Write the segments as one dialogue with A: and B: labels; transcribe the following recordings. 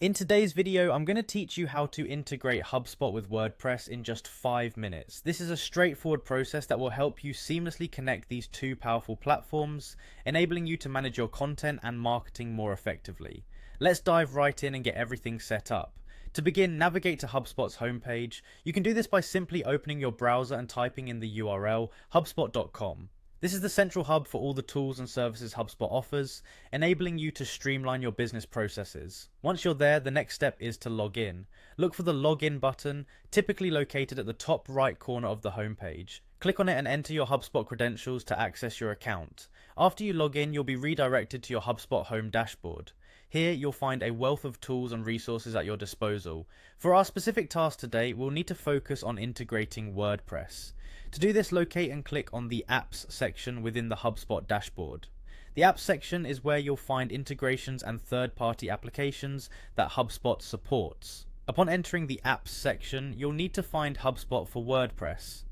A: In today's video, I'm going to teach you how to integrate HubSpot with WordPress in just 5 minutes. This is a straightforward process that will help you seamlessly connect these two powerful platforms, enabling you to manage your content and marketing more effectively. Let's dive right in and get everything set up. To begin, navigate to HubSpot's homepage. You can do this by simply opening your browser and typing in the URL hubspot.com. This is the central hub for all the tools and services HubSpot offers, enabling you to streamline your business processes. Once you're there, the next step is to log in. Look for the login button, typically located at the top right corner of the homepage. Click on it and enter your HubSpot credentials to access your account. After you log in, you'll be redirected to your HubSpot home dashboard. Here, you'll find a wealth of tools and resources at your disposal. For our specific task today, we'll need to focus on integrating WordPress. To do this, locate and click on the Apps section within the HubSpot dashboard. The Apps section is where you'll find integrations and third-party applications that HubSpot supports. Upon entering the Apps section, you'll need to find HubSpot for WordPress.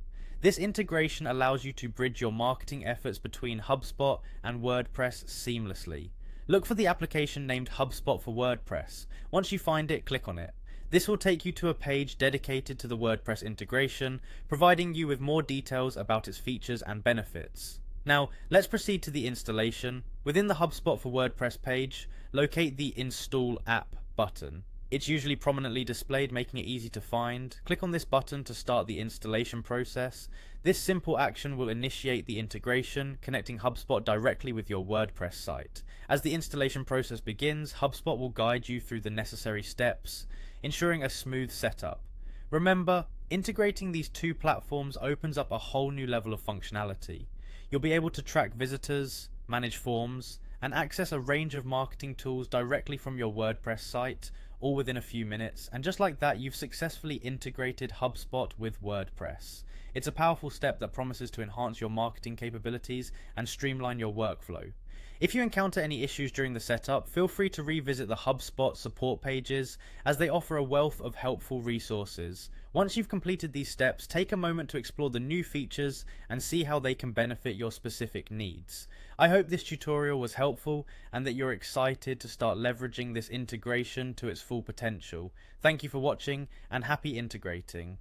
A: This integration allows you to bridge your marketing efforts between HubSpot and WordPress seamlessly. Look for the application named HubSpot for WordPress. Once you find it, click on it. This will take you to a page dedicated to the WordPress integration, providing you with more details about its features and benefits. Now, let's proceed to the installation. Within the HubSpot for WordPress page, locate the Install App button. It's usually prominently displayed, making it easy to find. Click on this button to start the installation process. This simple action will initiate the integration, connecting HubSpot directly with your WordPress site. As the installation process begins, HubSpot will guide you through the necessary steps, ensuring a smooth setup. Remember, integrating these two platforms opens up a whole new level of functionality. You'll be able to track visitors, manage forms, and access a range of marketing tools directly from your WordPress site, all within a few minutes. And just like that, you've successfully integrated HubSpot with WordPress. It's a powerful step that promises to enhance your marketing capabilities and streamline your workflow. If you encounter any issues during the setup, feel free to revisit the HubSpot support pages, as they offer a wealth of helpful resources. Once you've completed these steps, take a moment to explore the new features and see how they can benefit your specific needs. I hope this tutorial was helpful and that you're excited to start leveraging this integration to its full potential. Thank you for watching and happy integrating.